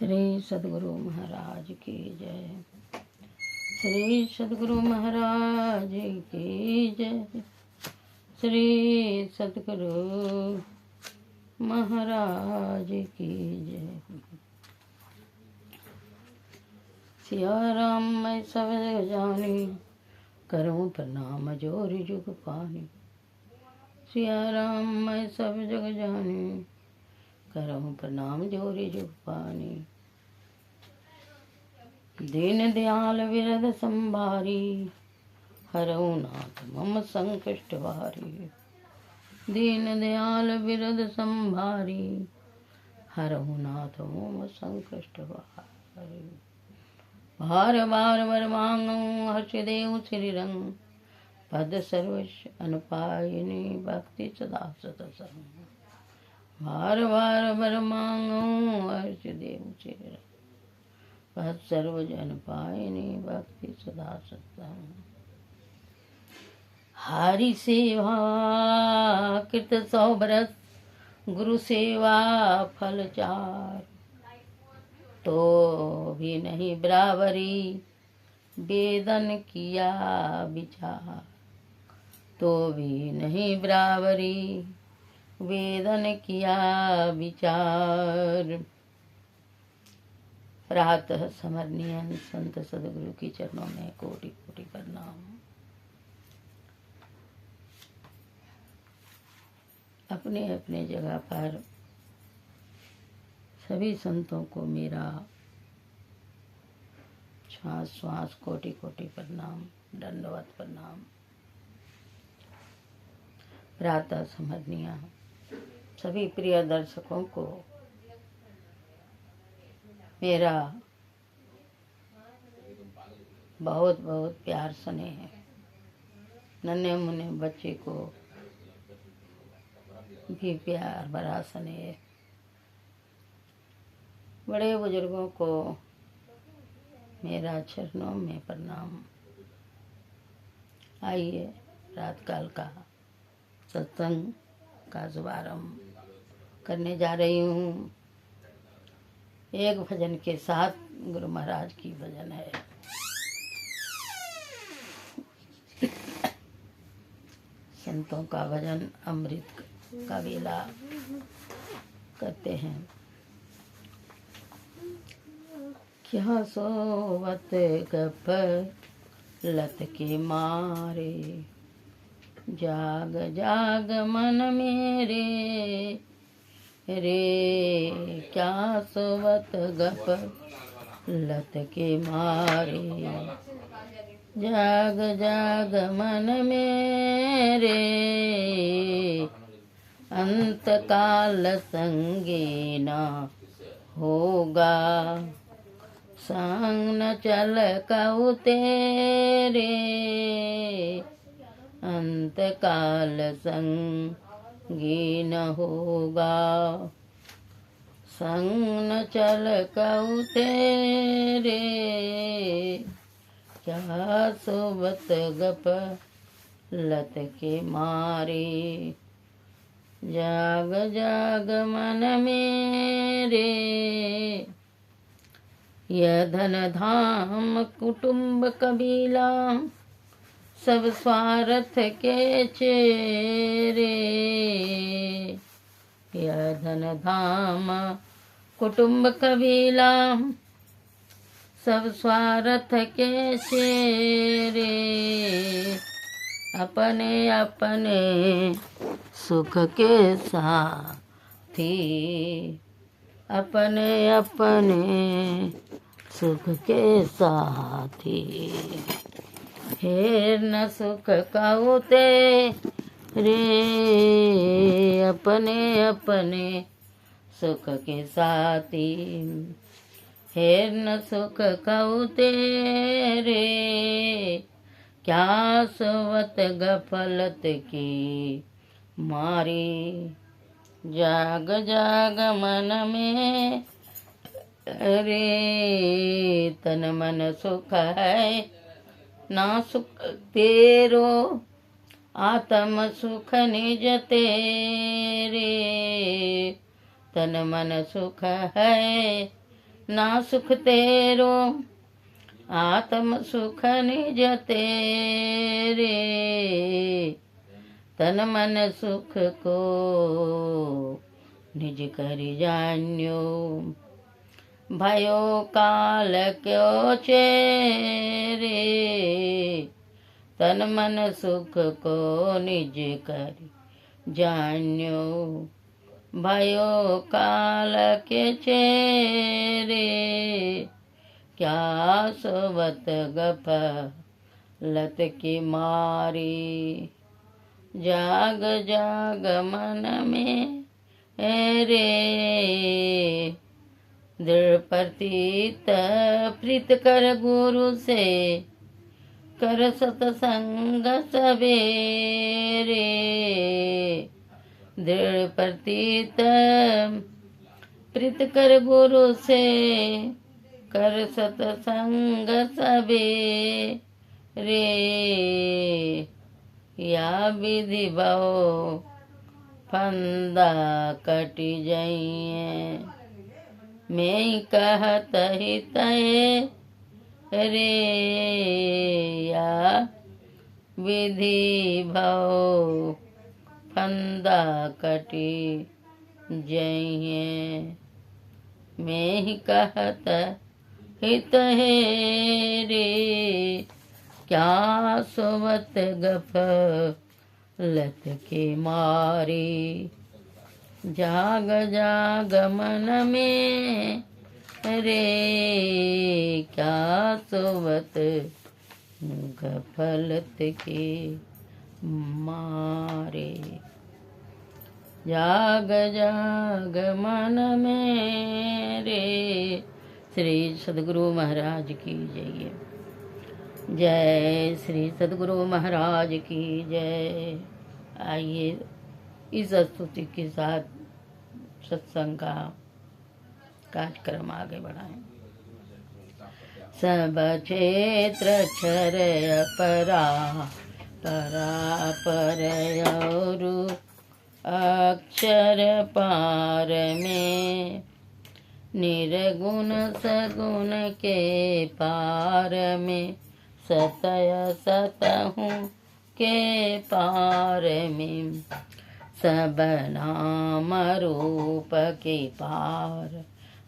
श्री सद्गुरु महाराज की जय। श्री सद्गुरु महाराज की जय। श्री सद्गुरु महाराज की जय। सिया राम मैं सब जग जानी, करूं प्रणाम जोरि जुग पानी। सिया राम मैं सब जग जानी, करूं प्रणाम जोरि जुग पानी। दीन दयाल विरद संभारी, हरऊ नाथ मम संकष्ट भारी। दीन दयाल विरद संभारी, हरऊ नाथ मम संकष्ट भारी। बार बार वर मांगूं हर्ष देव श्री रंग, पद सर्वश अनुपायिनी भक्ति सदा सतसंग। बार बार वर मांगूं हर्ष देव श्री रंग, पद सर्वजन पायिनी भक्ति सदा सतसंग। हरि सेवा कृत 100 बरस, गुरु सेवा फल 4। तो भी नहीं बराबरी, वेदन किया विचार। तो भी नहीं बराबरी, वेदन किया विचार। प्रातः स्मरणीय संत सद्गुरु की चरणों में कोटि कोटि प्रणाम। अपने अपने जगह पर सभी संतों को मेरा श्वास श्वास कोटि कोटि प्रणाम, दंडवत प्रणाम। प्रातः स्मरणीय सभी प्रिय दर्शकों को मेरा बहुत बहुत प्यार स्नेह है। नन्हे मुन्ने बच्चे को भी प्यार भरा स्नेह। बड़े बुजुर्गों को मेरा चरणों में प्रणाम। आइए रात काल का सत्संग का शुभारंभ करने जा रही हूँ। एक भजन के साथ गुरु महाराज की भजन है। संतों का भजन अमृत का वेला करते हैं। क्या सोवत गप लत के मारे, जाग जाग मन मेरे रे। क्या सोवत गप लत के मारे, जाग जाग मन मेरे। अंत काल संगे न होगा, संग न चल कऊ तेरे। अंत काल संगी न होगा, संग न चल कऊ तेरे। क्या सोबत गप लत के मारे, जाग जाग मन मेरे। यह धन धाम कुटुंब कबीला, सब स्वार्थ के चेरे। यह धन धाम कुटुंब कबीला, सब स्वार्थ के चेरे। अपने अपने सुख के साथी, अपने अपने सुख के साथी। हेर न सुख कऊ तेरे, अपने अपने सुख के साथी। हेर न सुख कऊ तेरे, क्या सोवत गफलत की मारी। जाग जाग मन में रे, तन मन सुख है ना सुख तेरो। आत्म सुख निज तेरे, तन मन सुख है ना सुख तेरो आत्म सुख निज तेरे। तन मन सुख को निज कर जान्यो, भयो काल क्यों चेरे। तन मन सुख को निज कर जान्यो, भयो काल के चेरे। क्या सोवत गफलत की मारी, जाग जाग मन में रे। दृढ़ प्रतीत प्रीत कर गुरु से, कर सतसंग सवेरे। दृढ़ प्रतीत प्रीत कर गुरु से, कर सतसंग सवेरे। या विधि बहु फंदा कटि जाइए, मैं कहत ही तय रे। या विधि बहु फंदा कटि जाइए, मैं ही कहत हित है रे। क्या सोवत गफलत के मारी, जाग जाग मन में रे। क्या सोवत गफलत के मारे, जाग जाग मन में रे। श्री सद्गुरु महाराज की जय। जय श्री सद्गुरु महाराज की जय। आइए इस स्तुति के साथ सत्संग का कार्यक्रम आगे बढ़ाएं। सब क्षेत्र क्षर परा, परा पर और अक्षर पार में, निर्गुण सगुण के पार में, सतय सतहूँ के पार में, सब नाम रूप के पार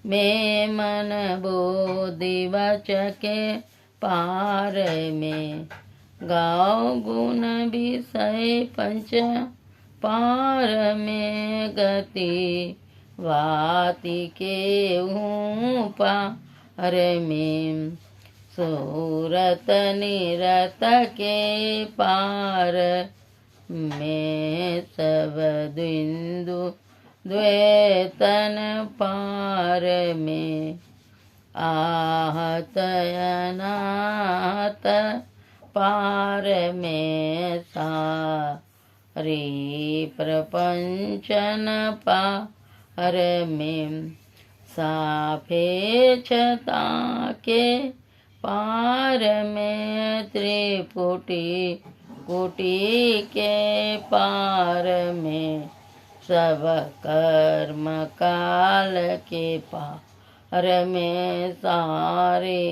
में, मन बोधि वच के पार में, गाओ गुण विषय पंच पार में, गति वाति के हूँ पार में, सूरत निरत के पार में, सब बिंदु द्वैतन पार में, आहत अनाहत पार में, सारे प्रपंचन पार में, सापेक्षता के पार में, त्रिपुटी कोटि के पार में, सब कर्म काल के पार में, सारे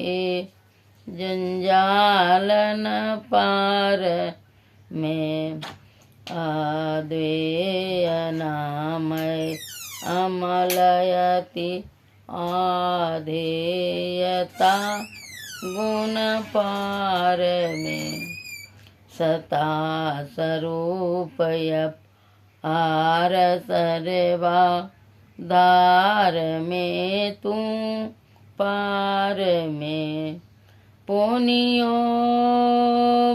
जंजाल न पार में, अद्वैय नामय अमलयति आधेयता गुण पार में, सता स्वरूप आर सर्वा धार में, तू पार में, पुनियो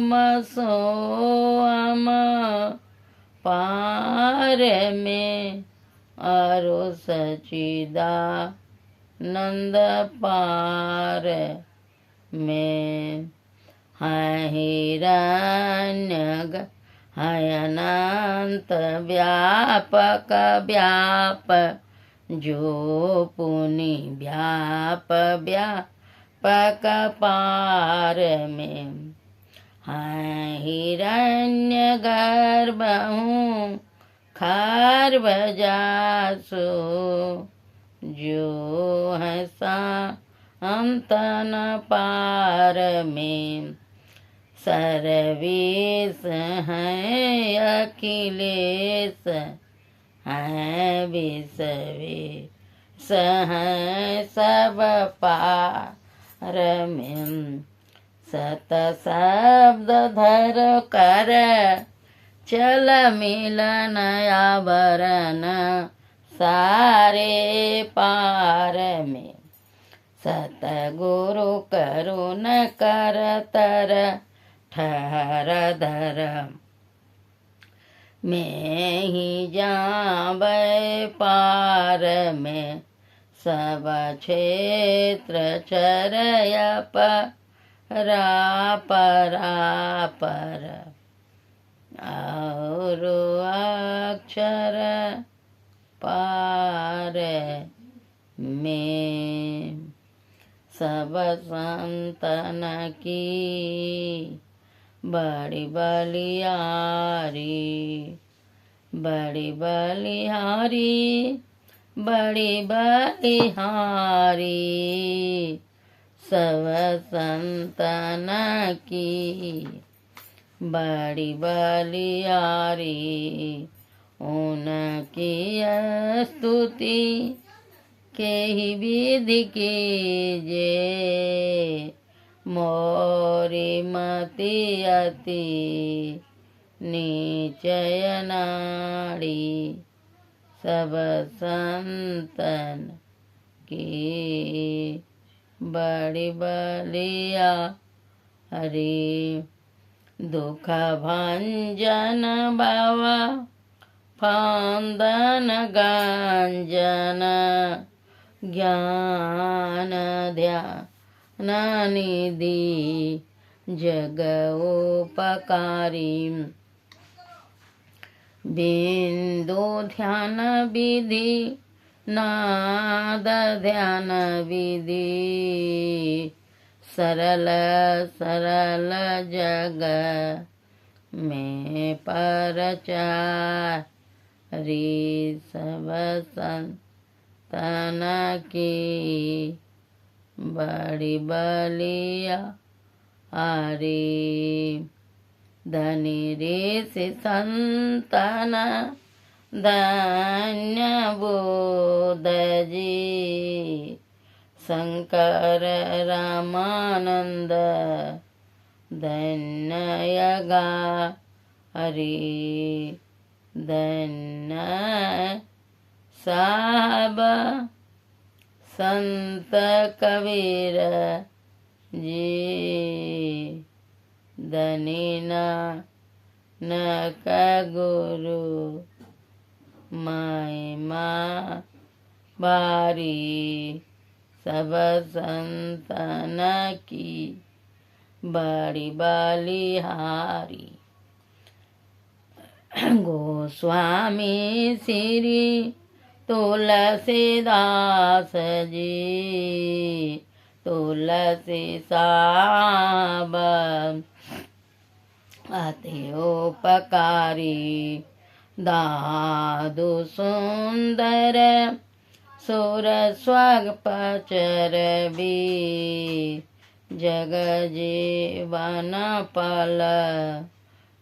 मसो अम पार में, अरो सचिदानंद पार में, है हिरण्य है अनंत व्यापक व्याप, जो पुनि व्याप व्यापक पार में, है हिरण्य गर्भ हूँ खार बजासो, जो है संत न पार में, सर्वेश हैं अखिलेश हैं विश्वेश हैं सब पार में। सत शब्द धर कर चल मिलन आवरण, सारे पार में। सतगुरु करुण कर तर ठहर धर, मैं ही जाबै पार में। सब क्षेत्र चरय परापर, और अक्षर पार में। सब संतन की बड़ी बलिहारी, बड़ी बलिहारी, बड़ी बलिहारी। सब संतन की बड़ी बलिहारी, उनकी स्तुति के ही विधि कीजे। मोरी मति अति निचय नाड़ी, सब संतन की बड़ी बलिया हरि। दुख भंजन बाबा फांदन गंजन, ज्ञान ध्यान निधि जग उपकारी। बिंदु ध्यान विधि नाद ध्यान विधि, सरल सरल जग में परचारी। सब संतन की बड़ी बलिया हरि। धनी ऋषि संतन धन्य बोध जी, शंकर रामानंद धन्य गा हरि। धन्य साहब संत कबीर जी, धनी नानक गुरु महिमा बारी। सब संतन की बड़ी बलिहारी। गोस्वामी श्री तुलसीदास जी, तुलसी साहब अति उपकारी। दादु सुंदर सुर स्वग पचर भी, जग जीवन पल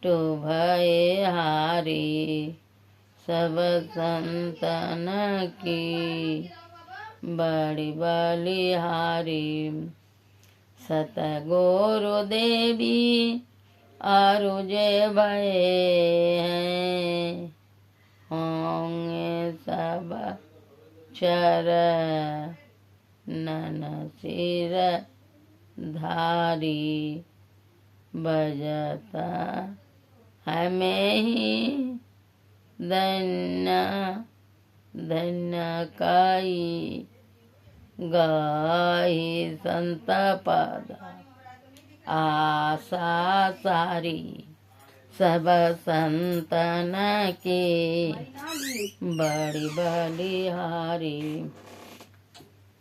टुभय हारी। सब संतन की बड़ी बलिहारी। सतगुरु देवी अरुजे भय हैं, होंगे सब चर नन सिर धारी। बजता है मैं ही धन्य धन्य काई, गाई संत पद आशा सारी। सब संतन की बड़ी बलिहारी।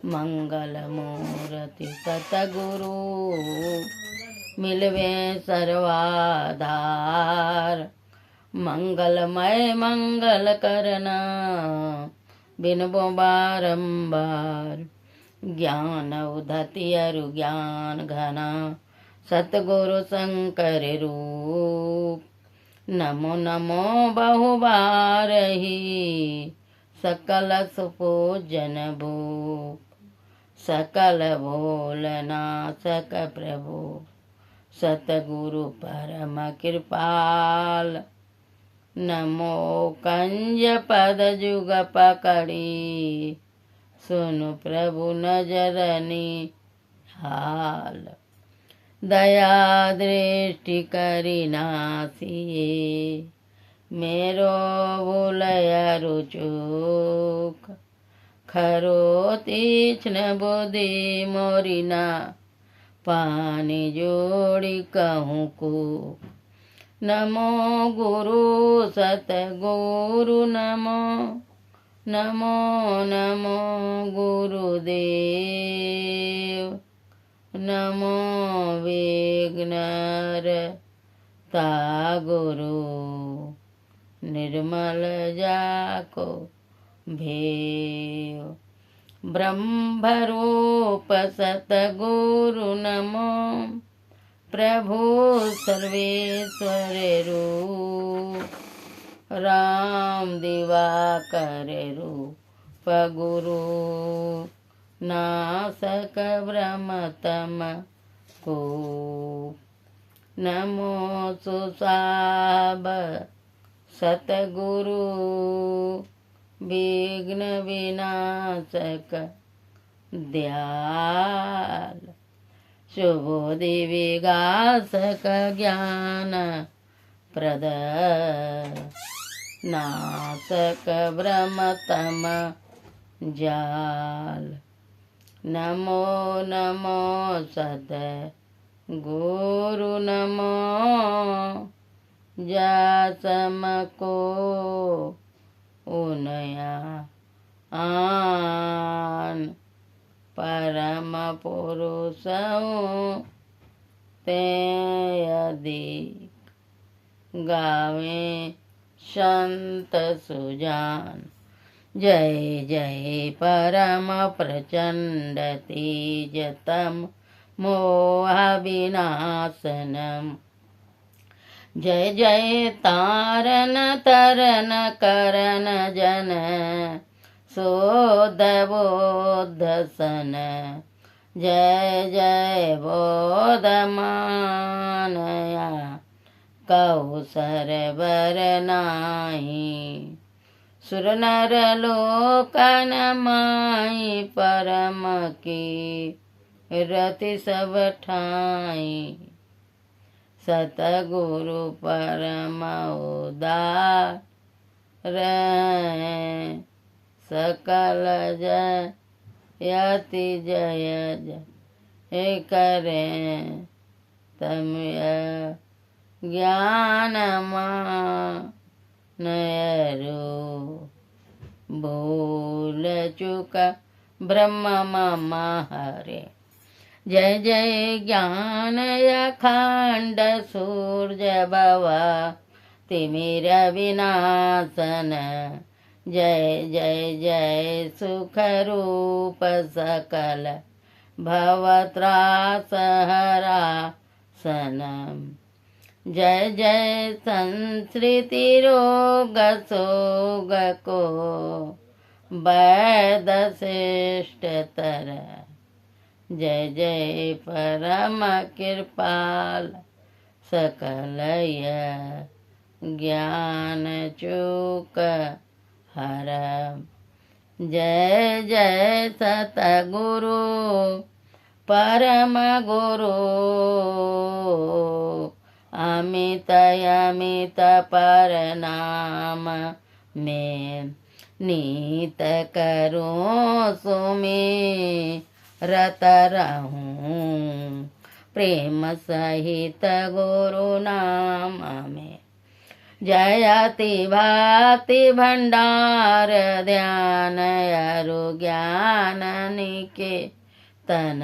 मंगल मूर्ति सतगुरु मिलवे सर्वाधार। मंगलमय मंगल करना बिनबो बारंबार। ज्ञान उदति अरु ज्ञान घना, सतगुरु शंकर रूप। नमो नमो बहुबार ही, सकल सुपूजन भूप। सकल भोलना सक प्रभु, सतगुरु परम कृपाल। नमो कंज पद जुग पकड़ी, सुनु प्रभु नजरनी हाल। दया दृष्टि करी नासिए, मेरो भूलय रुचूक। खरो तीक्ष्ण बुद्धि मोरिना, पानी जोड़ी कहूँ को। नमो गुरु सतगुरु नमो, नमो नमो गुरुदेव। नमो विघ्नहर ता गुरु, निर्मल जाको भेव। ब्रह्मरूप सतगुरु नमो, प्रभु सर्वेश्वर रूप। राम दिवाकर रूप गुरु, नासक ब्रह्म तम को। नमो सुसाब सतगुरु, विघ्न विनाशक दयाल। शुभोदि विगासक ज्ञान प्रद, नाशक ब्रह्म तम जाल। नमो नमो सत गुरु नमो, जासम को उनया आन। परम पुरुष ते अधिक, गावे संत सुजान। जय जय परम प्रचंड तेजतम मोह विनाशनम। जय जय तारन तरन करन जन, शोध बोध सन। जय जय बोध मानया, कौसर बर नाही। सुर नर लोकन माई, परम की रति सब ठाई। सतगुरु परम उदार, सकल जय यति जय जय करे। तम ज्ञान नयरो, भूल चुक ब्रह्म ममा हरे। जय जय ज्ञान अखंड सूर्य भवा, तिमिर विनाशन। जय जय जय सुख रूप सकल, भवत्रास हरासनम। जय जय संस्कृति रोग सोग को, वैद श्रेष्ठतर। जय जय परम कृपाल, सकल ज्ञान चूक हर। जय जय सतगुरु परम गुरु, अमित अमित परनाम में। नीत करूं सुमिरत रहूं, प्रेम सहित गुरु नाम में। जयति भक्ति भंडार, ध्यान अरु ज्ञान निकेतन।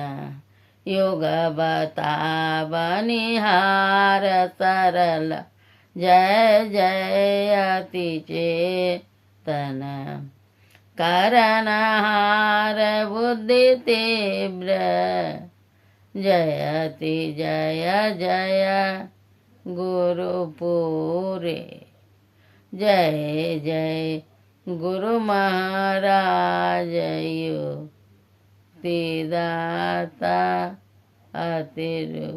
युग बताब निहार सरल, जय जय अति चेतन। करणहार बुद्धि तीव्र जयति जय जय गुरुपुरे जय जय गुरु महाराज युक्तिदाता अतिरे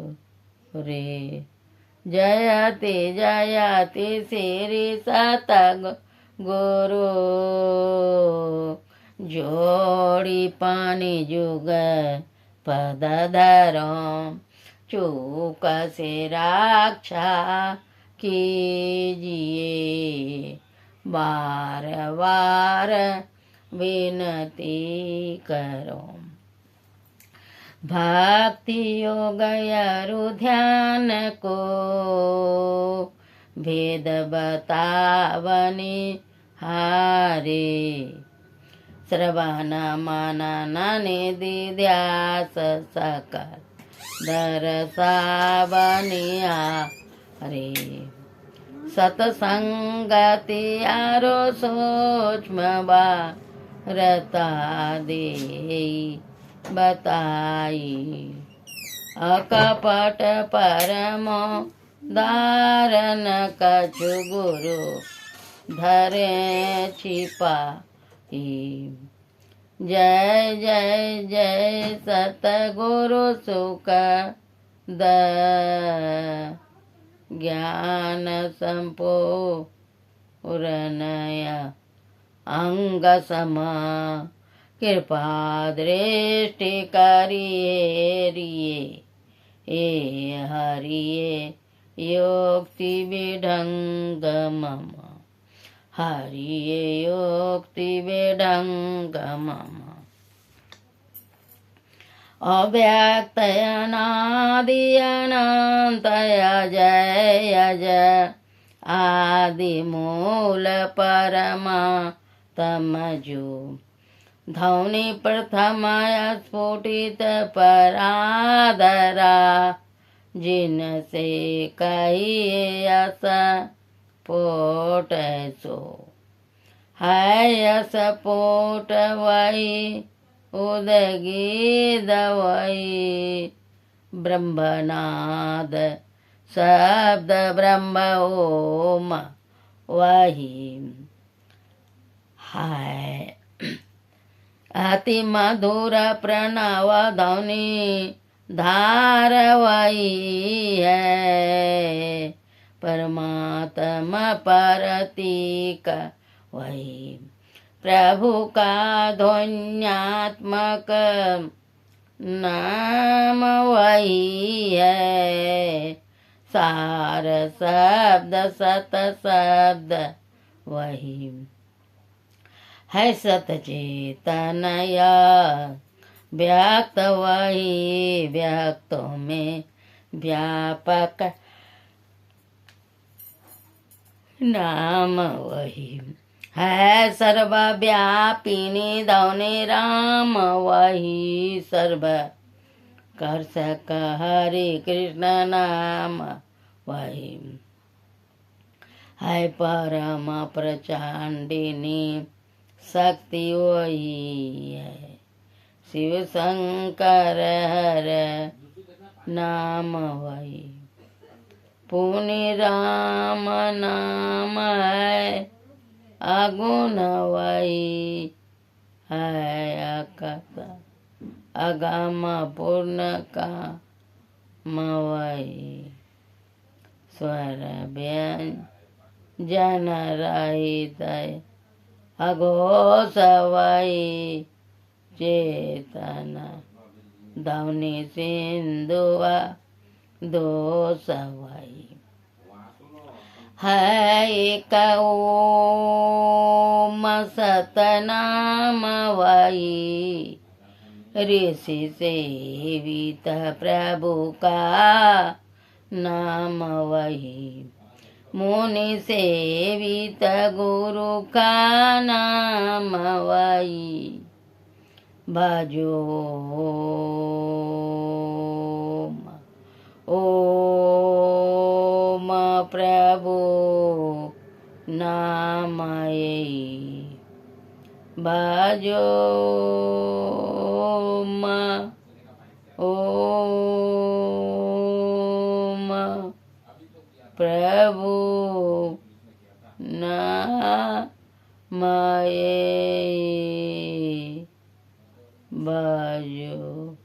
जयति जयति श्री सत गुरु जोड़ी पानी जुग पद धरो चूक से रक्षा कीजिए बार बार विनती करो भक्ति योग यरु ध्यान को भेद बतावनी हारे श्रवण मनन निधि ध्यास सकल दरसावनिया रे सतसंगति आरो सूक्ष्म रता दे बताई अकपट परम धारण कछु गुरु धरे छिपाई जय जय जय सतगुरु सुख द ज्ञान संपूर्णय अंग सम कृपा दृष्टि करिए रिये ए हरिये योक्ति विढंग मम हरिये योक्ति विढंग मम अव्यक्तय अनादि अनंतय जय जय आदि मूल परमा तमजो धौनि प्रथमय स्फुटित परादरा जिनसे कहिए यस पोट सो है यस पोट वही उदगी दवई ब्रह्मनाद शब्द ब्रह्म ओम वही है अति मधुर प्रणव ध्वनि धारवई है परमात्मा परतीक वही प्रभु का ध्वन्यात्मक नाम वही है सार शब्द सत शब्द वही है सत चेतनय व्यक्त वही व्यक्तों में व्यापक नाम वही है सर्वव्यापिनी धौनि राम वही सर्व कर सक हरे कृष्ण नाम वही है परम प्रचंडिनी शक्ति वही है शिव शंकर हर नाम वही पुण्य राम नाम है अगुण वही है अकत अगम पूर्ण का मवई स्वर व्यंजन रहित अघोष वही चेतन धौनि सिंधुआ दोष वही है एक ओम सतनाम वही ऋषि सेवित प्रभु का नाम वही मुनि सेवित गुरु का नाम वही भजो ओम प्रभु नाम यही बाजो माँ ओम प्रभु नामये बाजो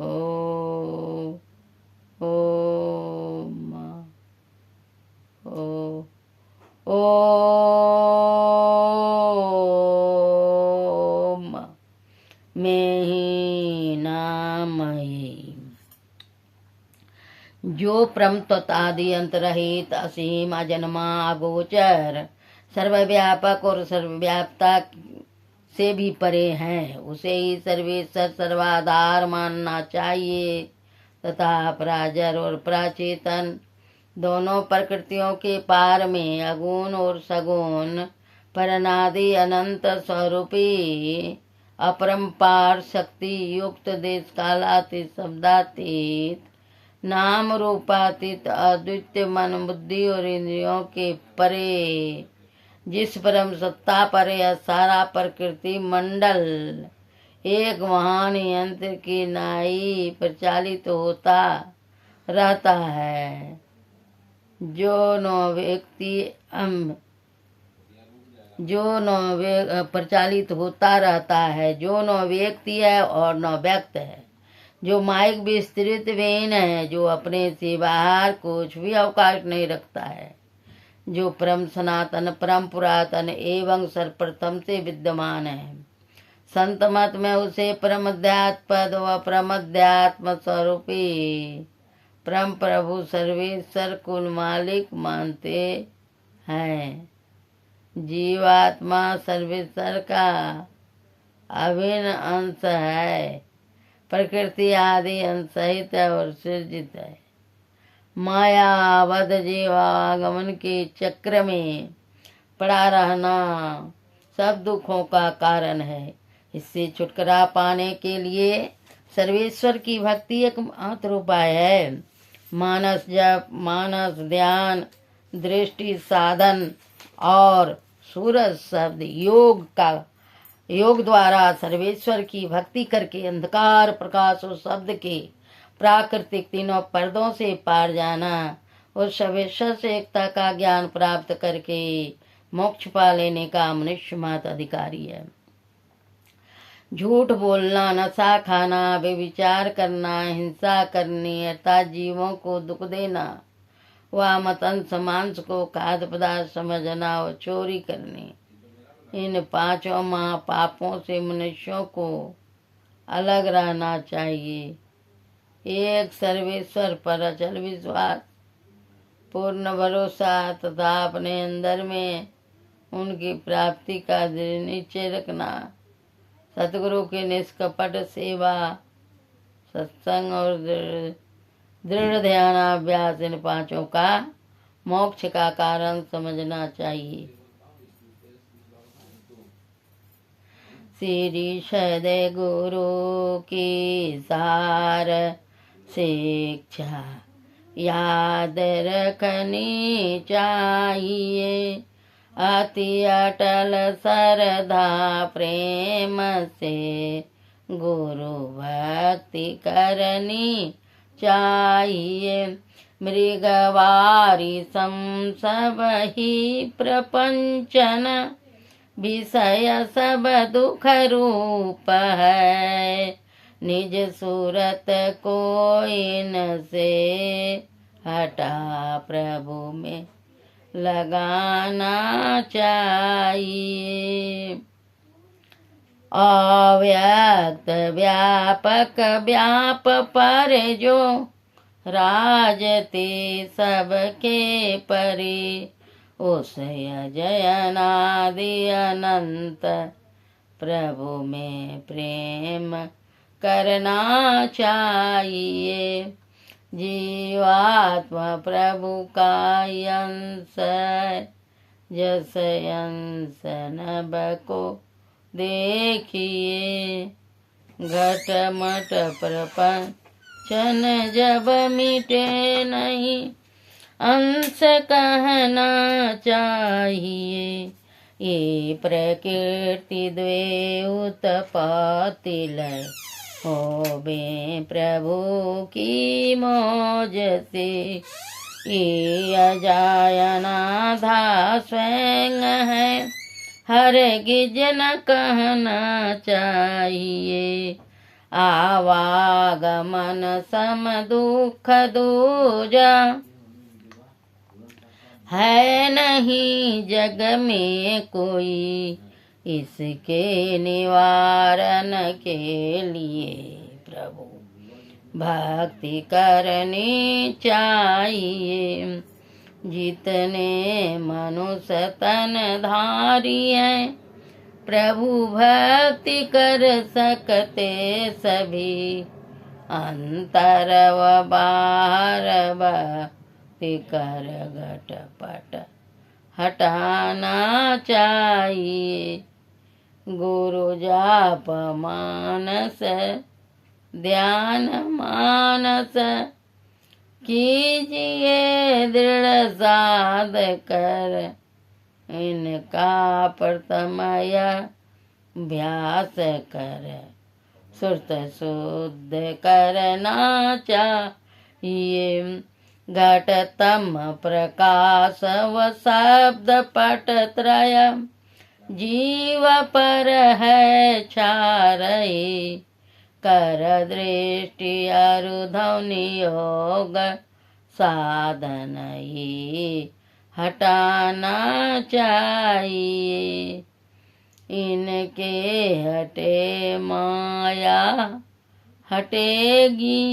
ओम ओम में ही नामये। जो परम तत्आदि अंतरहित असीम अजन्मा अगोचर सर्वव्यापक और सर्वव्यापता से भी परे हैं, उसे ही सर्वेश्वर सर्वाधार मानना चाहिए तथा प्राजर और प्राचेतन दोनों प्रकृतियों के पार में अगुण और सगुण परनादि अनंत स्वरूपी अपरंपार शक्ति युक्त देश कालातीत शब्दातीत नाम रूपातीत अद्वितीय मन बुद्धि और इंद्रियों के परे जिस परम सत्ता पर यह सारा प्रकृति मंडल एक महान यंत्र की नाई प्रचालित होता रहता है, जो प्रचालित होता रहता है, जो न व्यक्ति है और न व्यक्त है, जो माइक विस्तृत वेन है, जो अपने से बाहर कुछ भी अवकाश नहीं रखता है, जो परम सनातन परम पुरातन एवं सर्वप्रथम से विद्यमान है। संत मत में उसे परमध्यात्म पद व परमध्यात्म स्वरूपी परम प्रभु सर्वेश्वर कुल मालिक मानते हैं। जीवात्मा सर्वेश्वर का अभिन्न अंश है, प्रकृति आदि अंश सहित और सृजित है। मायावद जीवागमन के चक्र में पड़ा रहना सब दुखों का कारण है। इससे छुटकारा पाने के लिए सर्वेश्वर की भक्ति एक मात्र उपाय है। मानस जप, मानस ध्यान, दृष्टि साधन और सूरज शब्द योग द्वारा सर्वेश्वर की भक्ति करके अंधकार प्रकाश और शब्द के प्राकृतिक तीनों पर्दों से पार जाना और सर्वेश्वर से एकता का ज्ञान प्राप्त करके मोक्ष पा लेने का मनुष्य मात्र अधिकारी है। झूठ बोलना, नशा खाना, बेविचार करना, हिंसा करनी अर्थात जीवों को दुख देना, वामतंस मांस को खाद्य पदार्थ समझना और चोरी करनी, इन पांचों महापापों से मनुष्यों को अलग रहना चाहिए। एक सर्वेश्वर पर अचल विश्वास, पूर्ण भरोसा तथा अपने अंदर में उनकी प्राप्ति का दृढ़ निश्चय रखना, सतगुरु की निष्कपट सेवा, सत्संग और दृढ़ ध्यानाभ्यास इन पांचों का मोक्ष का कारण समझना चाहिए। श्री सदय गुरु की सार शिक्षा याद रखनी चाहिए, अति अटल श्रद्धा प्रेम से गुरु भक्ति करनी चाहिए। मृगवारी सब ही प्रपंचन विषय सब दुख रूप है, निज सूरत को इनसे हटा प्रभु में लगाना चाहिए। अव्यक्त व्यापक व्याप पर जो राजते सबके परे, उस अजयनादि अनंत प्रभु में प्रेम करना चाहिए। जीवात्मा प्रभु का अंश जस अंश नभ को देखिए, घट मट प्रपंचन जब मिटे नहीं, अंश कहना चाहिए। ये प्रकृति द्वे उत्पत्ति लय होबे प्रभु की मौज से। ये अजायनाधा स्वयं है हरगिज न कहना चाहिए। आवागमन सम दुख दूजा है नहीं जग में कोई, इसके निवारण के लिए प्रभु भक्ति करनी चाहिए। जितने मनुष्य तन धारी हैं प्रभु भक्ति कर सकते सभी। अंतर व बाहर भक्ति कर घटपट हटाना चाहिए। गुरु जाप मानस ध्यान मानस कीजिए दृढ़ साध कर। इनका प्रथमय अभ्यास कर सुरत शुद्ध करना चाहिए। घटतम प्रकाश व शब्द पट त्रय जीव पर है छारई। कर दृष्टि अरुधौनि योग साधन ये हटाना चाहिए। इनके हटे माया हटेगी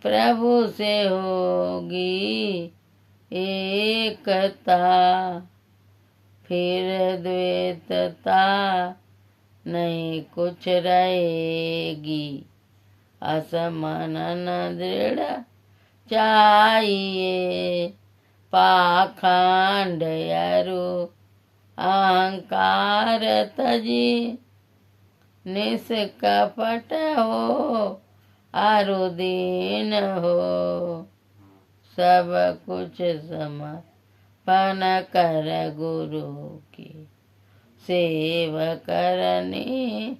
प्रभु से होगी एकता। फिर द्वैतता नहीं कुछ रहेगी। असमनन दृढ़ चाहिए। पाखंड अरु अहंकार तजी निष्कपट हो अरु दीन हो। सब कुछ समर्पण कर गुरु की सेव करनी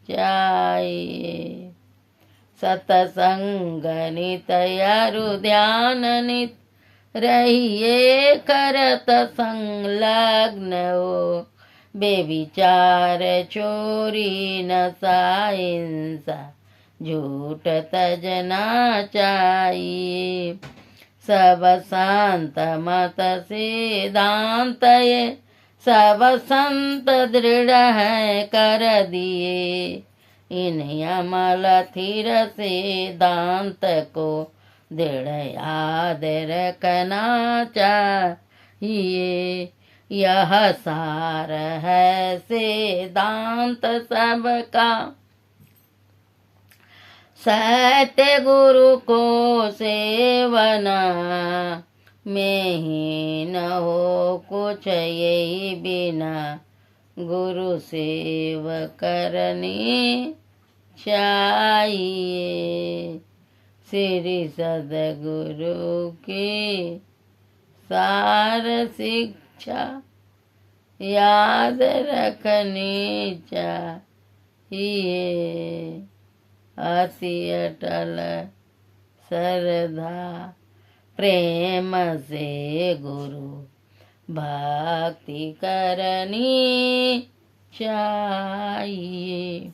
चाहिए। सतसंग नित अरु ध्यान नित रहिए करत संलग्न हो। बेविचार चोरी नशा हिंसा झूठ तजना चाहिए। सब शांत मत सिद्धांत ये सब संत दृढ़ है कर दिए। इन अमल थिर सिद्धांत को दृढ़ याद रखना चाहिए। यह सार है सिद्धांत सबका। सत्य गुरु को सेवना में ही न हो कुछ यही बिना। गुरु सेव करनी चाहिए। श्री सद्गुरु की सार शिक्षा याद रखनी चाहिए। अति अटल श्रद्धा प्रेम से गुरु भक्ति करनी चाहिए।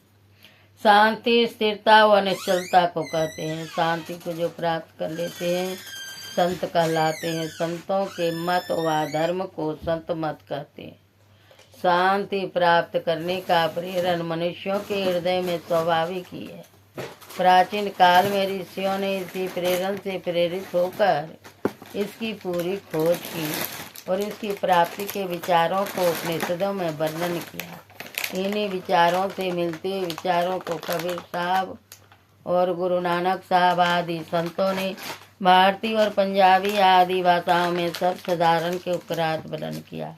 शांति स्थिरता व निश्चलता को कहते हैं। शांति को जो प्राप्त कर लेते हैं संत कहलाते हैं। संतों के मत व धर्म को संत मत कहते हैं। शांति प्राप्त करने का प्रेरण मनुष्यों के हृदय में स्वाभाविक ही है। प्राचीन काल में ऋषियों ने इसी प्रेरण से प्रेरित होकर इसकी पूरी खोज की और इसकी प्राप्ति के विचारों को उपनिषदों में वर्णन किया। इन्हीं विचारों से मिलते विचारों को कबीर साहब और गुरु नानक साहब आदि संतों ने भारतीय और पंजाबी आदि भाषाओं में सब साधारण के उपरांत वर्णन किया।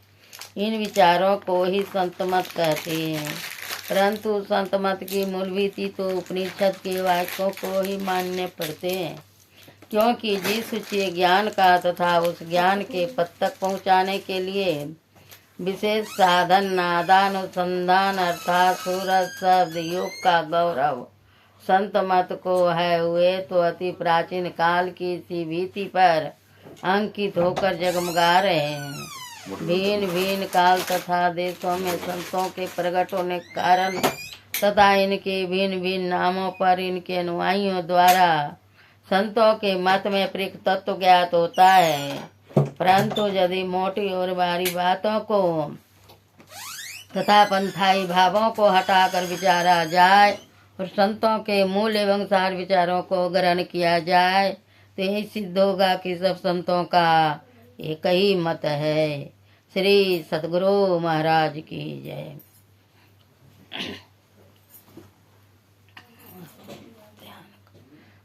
इन विचारों को ही संत मत कहते हैं। परंतु संत मत की मूल विधि तो उपनिषद के वाक्यों को ही मानने पड़ते हैं, क्योंकि जिस उच्च ज्ञान का तथा उस ज्ञान के पद तक पहुँचाने के लिए विशेष साधन नादानुसंधान अर्थात सूरज शब्द युग का गौरव संत मत को है हुए तो अति प्राचीन काल की सी भीति पर अंकित होकर जगमगा रहे हैं। भिन्न भिन्न काल तथा देशों में संतों के प्रकट होने के कारण तथा इनके भिन्न भिन्न नामों पर इनके अनुयायियों द्वारा संतों के मत में प्रक तत्व ज्ञात होता है। परंतु यदि मोटी और भारी बातों को तथा पंथाई भावों को हटाकर विचारा जाए और संतों के मूल एवं सार विचारों को ग्रहण किया जाए तो यही सिद्ध होगा कि सब संतों का एक ही मत है। श्री सतगुरु महाराज की जय।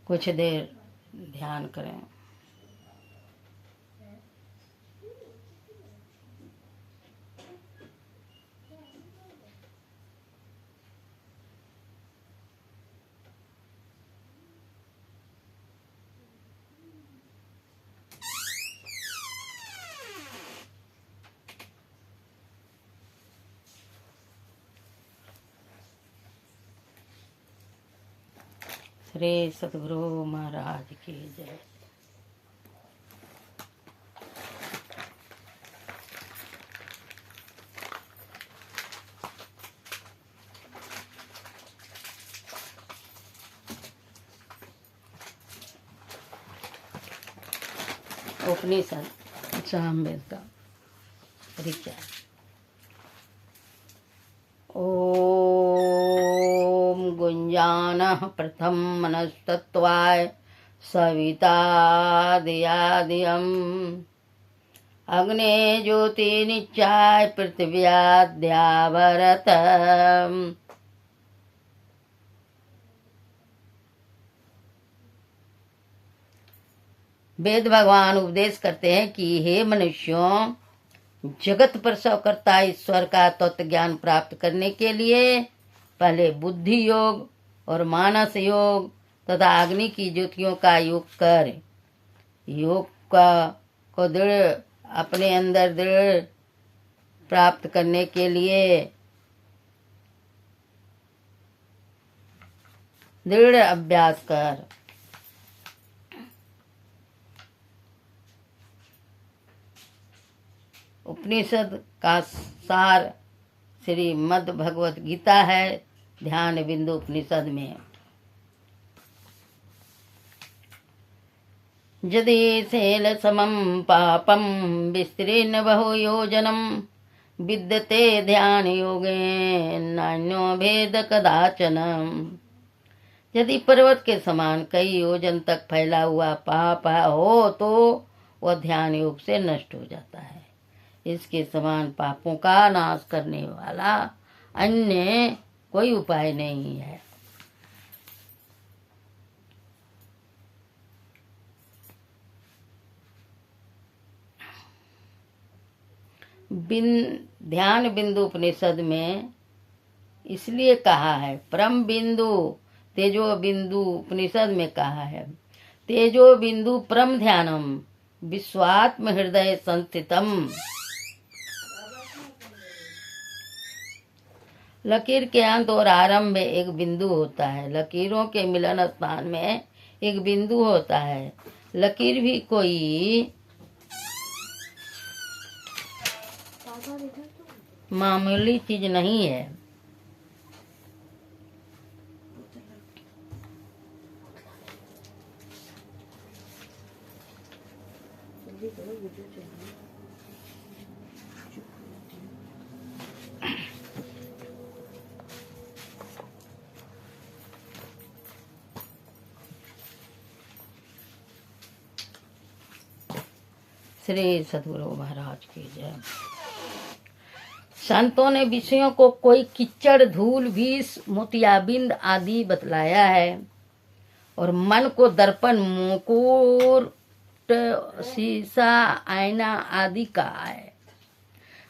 कुछ देर ध्यान करें। श्री सतगुरु महाराज की जय। उपनिषद सामवेद का परिचय। ओम गुंजानः प्रथम मनस्तत्वाय सवितादियादियम् अग्ने ज्योति निचाय पृथिव्याद्यावरत। वेद भगवान उपदेश करते हैं कि हे मनुष्यों, जगत प्रसव करता ईश्वर का तत्व ज्ञान प्राप्त करने के लिए पहले बुद्धि योग और मानस योग तथा अग्नि की ज्योतियों का योग कर योग को दृढ़ अपने अंदर दृढ़ प्राप्त करने के लिए दृढ़ अभ्यास कर। उपनिषद का सार श्रीमद् भगवत गीता है। ध्यान बिंदु उपनिषद में यदि शैल समम पापम विस्तीर्ण बहु योजनम विद्यते ध्यान योगे नान्यो भेद कदाचन। यदि पर्वत के समान कई योजन तक फैला हुआ पाप हो तो वह ध्यान योग से नष्ट हो जाता है। इसके समान पापों का नाश करने वाला अन्य कोई उपाय नहीं है। ध्यान बिंदु उपनिषद में इसलिए कहा है परम बिंदु तेजो बिंदु उपनिषद में कहा है तेजो बिंदु परम ध्यानम विश्वात्म हृदय संस्थितम। लकीर के अंत और आरंभ में एक बिंदु होता है। लकीरों के मिलन स्थान में एक बिंदु होता है। लकीर भी कोई मामूली चीज नहीं है। श्री सतगुरु महाराज की जय। संतों ने विषयों को कोई कीचड़ धूल विष मोतियाबिंद आदि बतलाया है और मन को दर्पण मुकुट शीशा आईना आदि कहा है।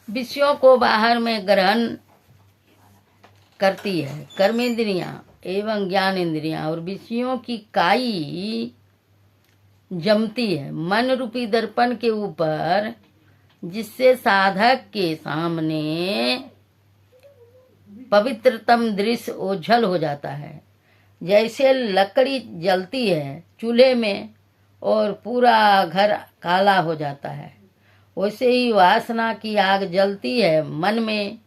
विषयों को बाहर में ग्रहण करती है कर्मेंद्रियां एवं ज्ञान इंद्रियां और विषयों की काई जमती है। मन रूपी दर्पण के ऊपर जिससे साधक के सामने पवित्रतम दृश्य ओझल हो जाता है। जैसे लकड़ी जलती है चूल्हे में और पूरा घर काला हो जाता है, वैसे ही वासना की आग जलती है मन में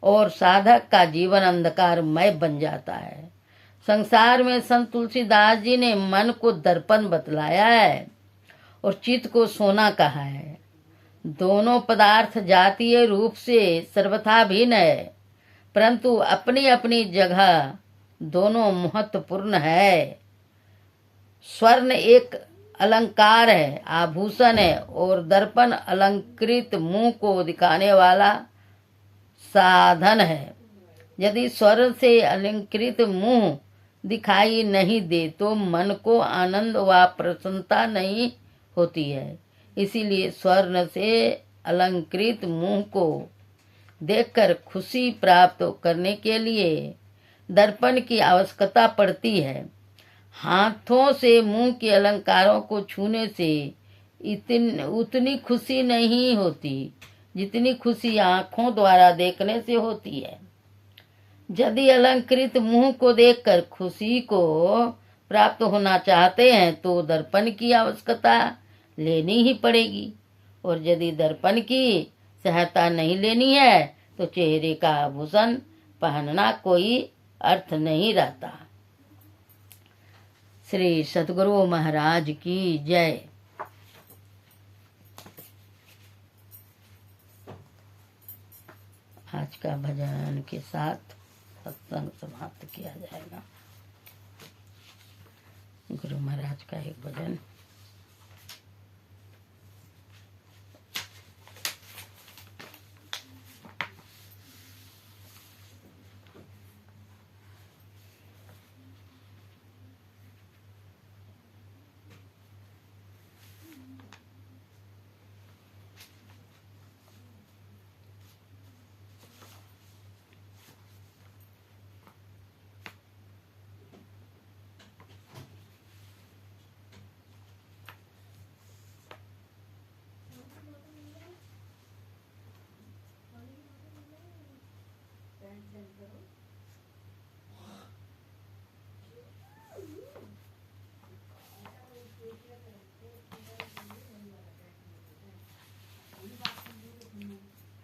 और साधक का जीवन अंधकारमय बन जाता है। संसार में संत तुलसीदास जी ने मन को दर्पण बतलाया है और चित्त को सोना कहा है। दोनों पदार्थ जातीय रूप से सर्वथा भिन्न है, परंतु अपनी अपनी जगह दोनों महत्वपूर्ण है। स्वर्ण एक अलंकार है, आभूषण है, और दर्पण अलंकृत मुंह को दिखाने वाला साधन है। यदि स्वर्ण से अलंकृत मुंह दिखाई नहीं दे तो मन को आनंद व प्रसन्नता नहीं होती है। इसीलिए स्वर्ण से अलंकृत मुंह को देखकर खुशी प्राप्त करने के लिए दर्पण की आवश्यकता पड़ती है। हाथों से मुंह के अलंकारों को छूने से उतनी खुशी नहीं होती जितनी खुशी आँखों द्वारा देखने से होती है। यदि अलंकृत मुंह को देखकर खुशी को प्राप्त होना चाहते हैं तो दर्पण की आवश्यकता लेनी ही पड़ेगी, और यदि दर्पण की सहायता नहीं लेनी है तो चेहरे का आभूषण पहनना कोई अर्थ नहीं रहता। श्री सद्गुरु महाराज की जय। आज का भजन के साथ सत्संग समाप्त किया जाएगा। गुरु महाराज का एक भजन।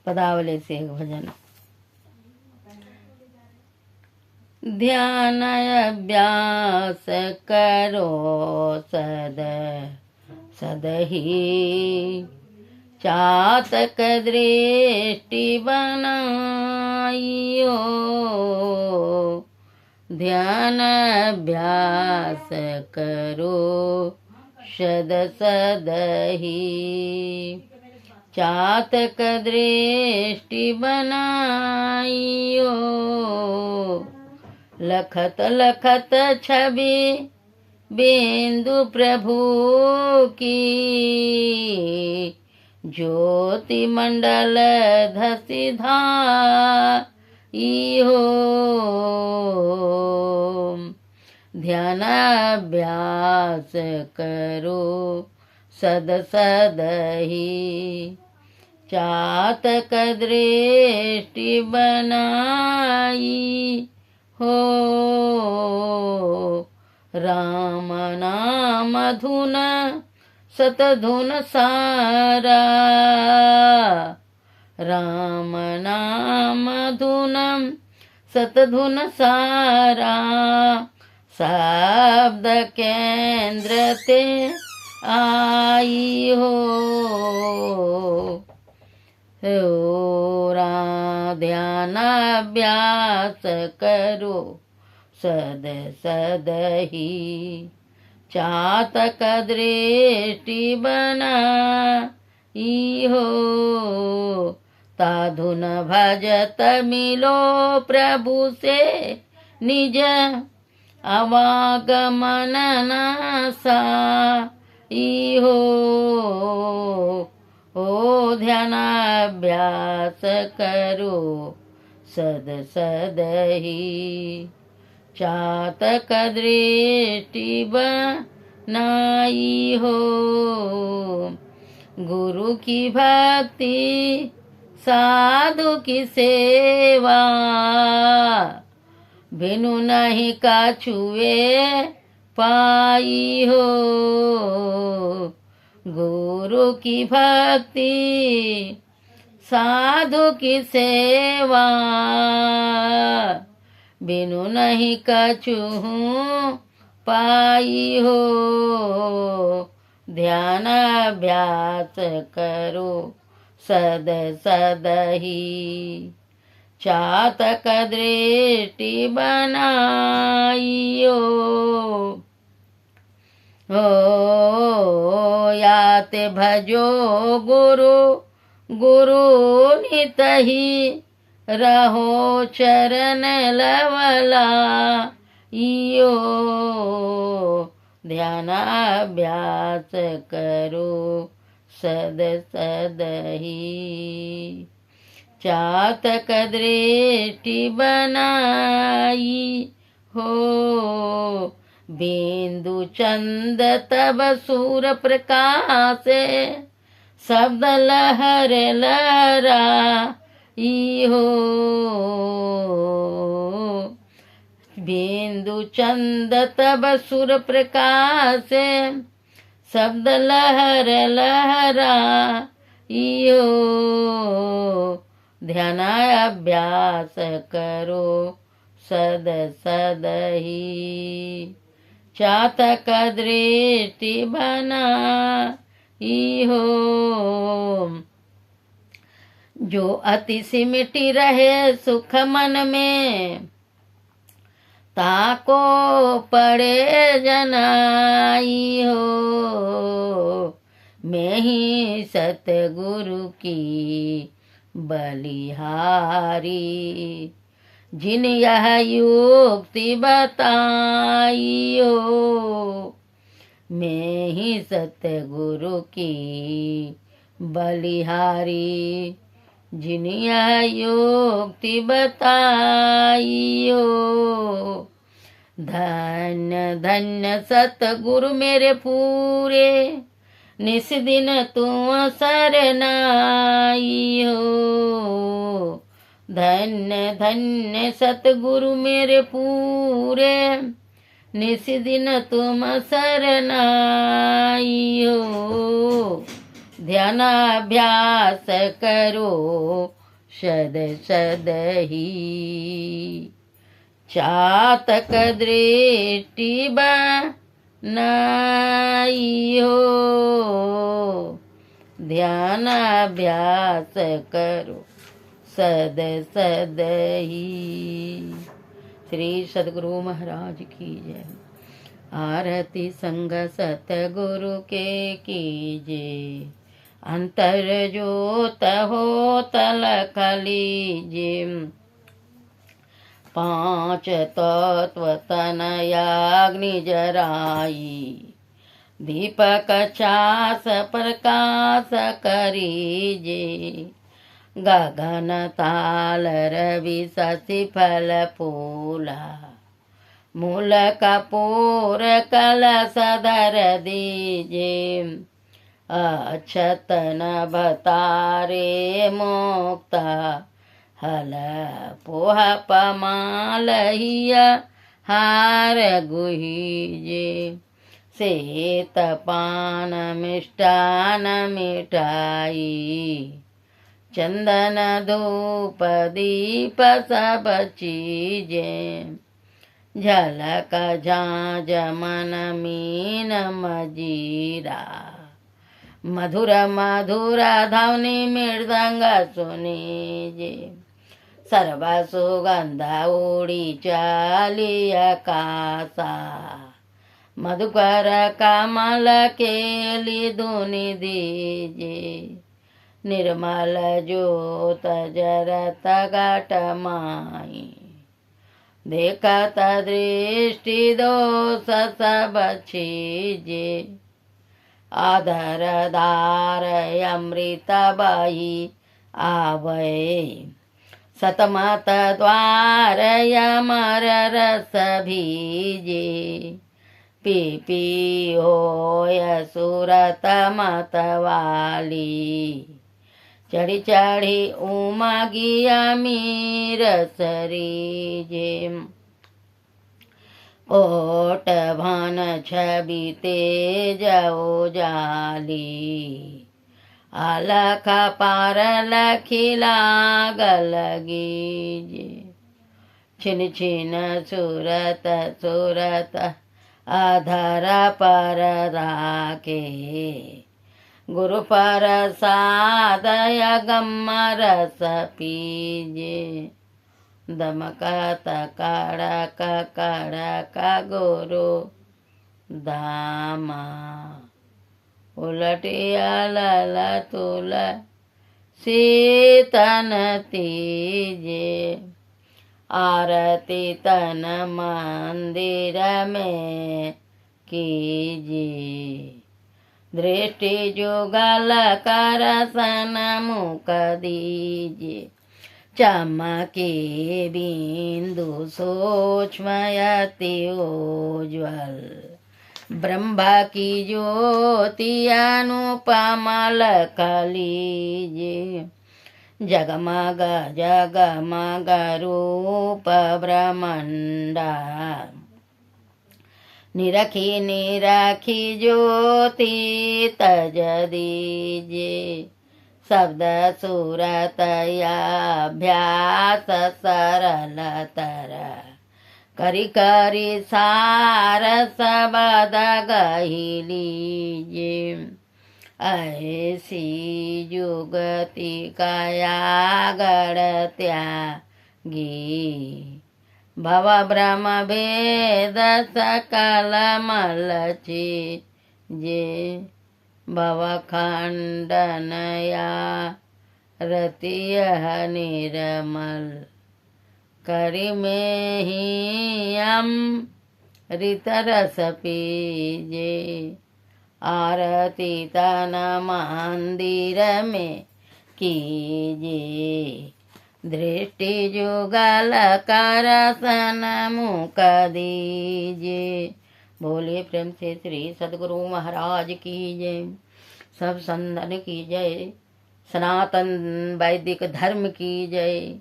पदावली से एक भजन। ध्यान अभ्यास करो सदहि, चातक दृष्टि बनाइयो। ध्यान अभ्यास करो सदहि, चातक दृष्टि बनाइयो। लखत लखत छवि बिंदु प्रभु की, ज्योति मंडल धसि धाइयो। ध्यानाभ्यास करो सदहि, चातक दृष्टि बनाई हो। राम नाम धुन सतधुन सारा, राम नाम धुन सतधुन सारा। शब्द केंद्र ते आई हो। ध्यानाभ्यास करो सदहि, चातक दृष्टि बनाई हो। ताधुन भजत मिलो प्रभु से निज, आवागमन नासाई हो। ओ ध्यानाभ्यास करो सदहि, चातक दृष्टि बनाई हो। गुरु की भक्ति साधु की सेवा, बिनु नहीं कछुए पाई हो। गुरु की भक्ति साधु की सेवा, बिनु नहीं कछु पाई हो। ध्यान अभ्यास करो सद सदही, चातक दृष्टि बनाइयो। हो याते भजो गुरु गुरु नितहि, रहो चरण लवलाइयो। ध्यान अभ्यास करो सद सदही, चातक दृष्टि बनाई हो। बिंदु चंद तब सूर प्रकाश, शब्द लहर लहराई हो। बिंदु चंद तब सुर प्रकाश, शब्द लहर लहराई हो। ध्यान अभ्यास करो सद सदही, चातक दृष्टि बनाई हो। जो अति सिमटी रहे सुख मन में, ताको पड़े जनाई हो। मैं ही सतगुरु की बलिहारी, जिन यह युक्ति बताई हो। मैं ही सतगुरु की बलिहारी, जिन यह युक्ति बताई हो। धन्य धन्य सतगुरु मेरे पूरे, निस दिन तुम सरनाई हो। धन्य धन्य सतगुरु मेरे पूरे, निस दिन तुम सरनाई हो। ध्यान अभ्यास करो सद सदही, चातक दृष्टि बनाई हो। ध्यान अभ्यास करो सद सदही। श्री सद्गुरु महाराज की जय। आरती संग सतगुरु के कीजे, अंतर जोत हो तलख लीजे। पांच तत्व तनयाग्नि जराई, दीपक छास प्रकाश करीजे। गगन ताल रवि शशि फल फूला, मूल कपूर कलश धर दीजे। अक्षत नभतारे मुक्ता, हल पोह पमालहिया हार गुहीजे। सेत पान मिष्टान मिठाई, चंदन धूप दीप सब चीजें। झलक झांझ मन मीन मजीरा, मधुर मधुर ध्वनि मृदंग सुनीजे। सर्व सुगंध उड़ी चली आकाशा, मधुकर कमल केली धुनि दीजे। निर्मल ज्योत जरत घट माई, देखत दृष्टि दोष सब छीजे। आधर धार अमृत बही आवै, सतमत द्वार अमर रस भीजे। पी पी होय सूरत मतवाली चढ़ी चढ़ी उमगिया मीर सरीजे ओट भान छवि तेज जाली अलख पार लखिला गलगी छिन छिन सूरत सूरत अधर पर राखे गुरु प्रसाद यगम रस पीजे दमकत कड़क कड़क गुरु धामा उलटिया लल तुल सीतन तीजे आरती तन मंदिर में कीजिए दृष्टि जुगल कर सन मुख दीजिए चमके बिंदु सूक्ष्मयति उज्ज्वल ब्रह्मा की ज्योति अनुपमल कलीजिए जगमग जगमग रूप ब्रह्मांडा निरखी निरखी ज्योति तज दीजिए शब्द सूरत अभ्यास सरल तर करी करी सार सबद गही लीजिए ऐसी जुगति काया गढ़ त्यागी भव ब्रह्म भेद सकल मलची जे भव खंडनया रतिय निर्मल करी में ही अमृत रस पीजे आरती तन मंदिर में कीजिए दृष्टि जुगल कर सन मुख दीजिए। बोले प्रेम से श्री सद्गुरु महाराज की जय। सब संतन की जय। सनातन वैदिक धर्म की जय।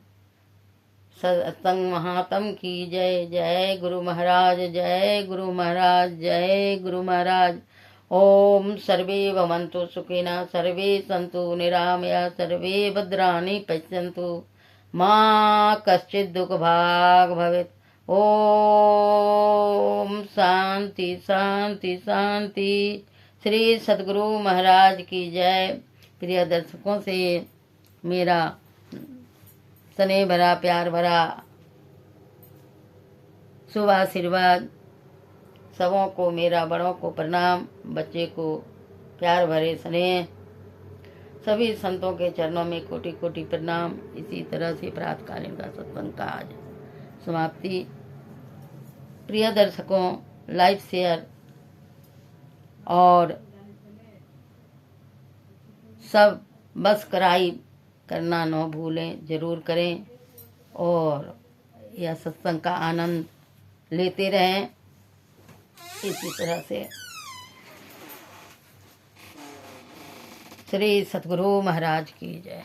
सत्संग महात्म की जय। जय गुरु महाराज, जय गुरु महाराज, जय गुरु महाराज। ओम सर्वे भवन्तु सुखिनः, सर्वे सन्तु निरामया, सर्वे भद्राणि पश्यन्तु, मां कश्चित् दुःख भाग् भवेत्। ओम शांति शांति शांति। श्री सद्गुरु महाराज की जय। प्रिय दर्शकों से मेरा स्नेह भरा प्यार भरा शुभ आशीर्वाद। सबों को मेरा बड़ों को प्रणाम, बच्चे को प्यार भरे स्नेह। सभी संतों के चरणों में कोटि कोटि प्रणाम। इसी तरह से प्रातकालीन का सत्संग का आज समाप्ति। प्रिय दर्शकों, लाइक शेयर और सब्सक्राइब करना न भूलें, जरूर करें और यह सत्संग का आनंद लेते रहें। इसी तरह से श्री सद्गुरु महाराज की जय।